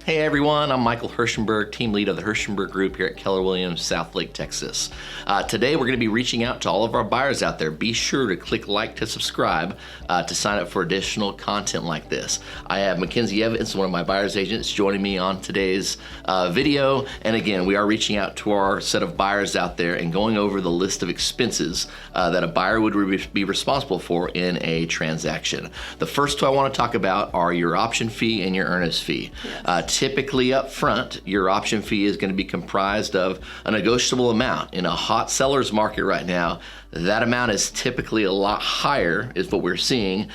Hey everyone, I'm Michael Hirschenberg, team lead of the Hirschenberg Group here at Keller Williams, Southlake, Texas. Today we're going to be reaching out to all of our buyers out there. Be sure to click like to subscribe to sign up for additional content like this. I have Mackenzie Evans, one of my buyer's agents, joining me on today's video. And again, we are reaching out to our set of buyers out there and going over the list of expenses that a buyer would be responsible for in a transaction. The first two I want to talk about are your option fee and your earnest fee. Yes. Typically up front, your option fee is going to be comprised of a negotiable amount. In a hot seller's market right now, that amount is typically a lot higher, is what we're seeing,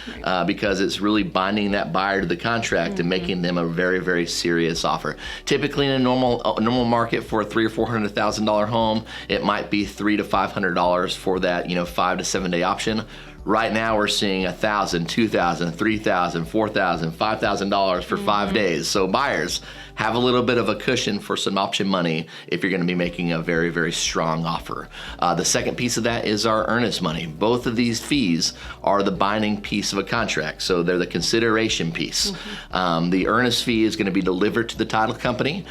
because it's really binding that buyer to the contract and making them a very, very serious offer. Typically in a normal market for a $300,000 or $400,000 home, it might be $300 to $500 for that 5 to 7 day option. Right now we're seeing $1,000, $2,000, $3,000, $4,000, $5,000 for 5 days. So buyers, have a little bit of a cushion for some option money if you're going to be making a very, very strong offer. The second piece of that is our earnest money. Both of these fees are the binding piece of a contract, so they're the consideration piece. The earnest fee is going to be delivered to the title company.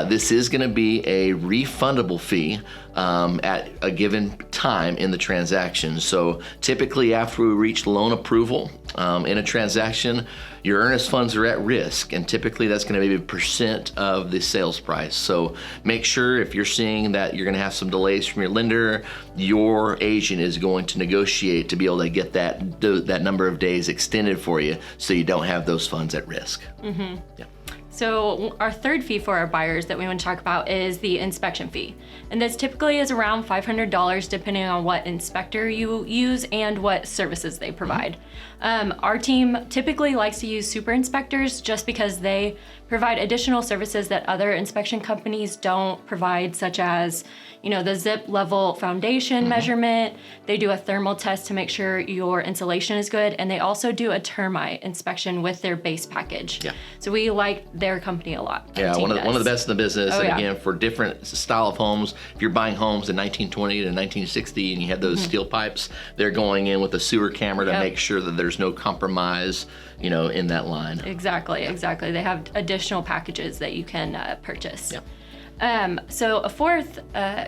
This is going to be a refundable fee at a given time in the transaction. So typically after we reach loan approval in a transaction, your earnest funds are at risk, and typically that's going to be a percent of the sales price. So make sure if you're seeing that you're going to have some delays from your lender, your agent is going to negotiate to be able to get that number of days extended for you so you don't have those funds at risk. Yeah. So our third fee for our buyers that we want to talk about is the inspection fee. And this typically is around $500 depending on what inspector you use and what services they provide. Our team typically likes to use super inspectors just because they provide additional services that other inspection companies don't provide, such as the zip level foundation measurement. They do a thermal test to make sure your insulation is good, and they also do a termite inspection with their base package. Yeah. So we like their company a lot. Yeah, one of the best in the business. Again, for different style of homes, if you're buying homes in 1920 to 1960 and you have those steel pipes, they're going in with a sewer camera to make sure that there's no compromise, in that line. Exactly. They have additional packages that you can purchase. So a fourth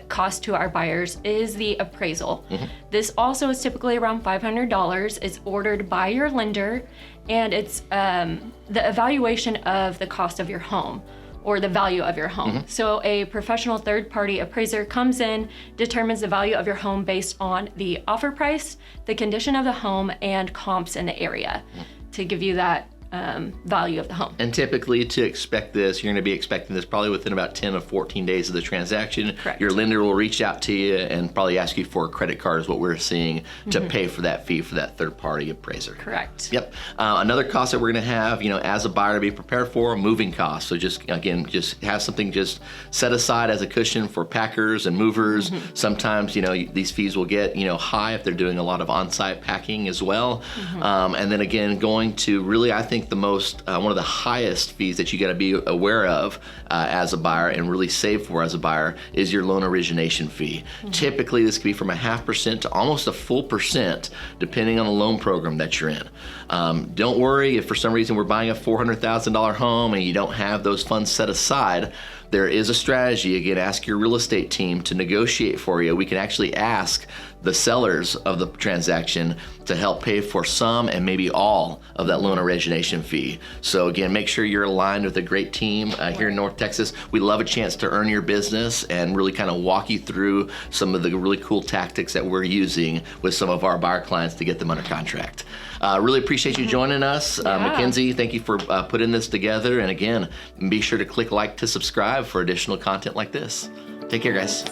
cost to our buyers is the appraisal. This also is typically around $500. It's ordered by your lender, and it's the evaluation of the cost of your home or the value of your home. So a professional third-party appraiser comes in, determines the value of your home based on the offer price, the condition of the home, and comps in the area to give you that value of the home. And typically to expect this, you're going to be expecting this probably within about 10 or 14 days of the transaction. Correct. Your lender will reach out to you and probably ask you for a credit card, is what we're seeing, to pay for that fee for that third-party appraiser. Correct. Yep. Another cost that we're going to have, as a buyer to be prepared for, moving costs. So just have something just set aside as a cushion for packers and movers. Sometimes, these fees will get, high if they're doing a lot of on-site packing as well. And then again, going to really, I think, the most one of the highest fees that you got to be aware of as a buyer and really save for as a buyer is your loan origination fee. Typically this can be from 0.5% to almost a full percent depending on the loan program that you're in. Don't worry if for some reason we're buying a $400,000 home and you don't have those funds set aside. There is a strategy. Again, ask your real estate team to negotiate for you. We can actually ask the sellers of the transaction to help pay for some and maybe all of that loan origination fee. So again, make sure you're aligned with a great team here in North Texas. We love a chance to earn your business and really kind of walk you through some of the really cool tactics that we're using with some of our buyer clients to get them under contract. Really appreciate you joining us. Mackenzie, thank you for putting this together. And again, be sure to click like to subscribe for additional content like this. Take care, guys.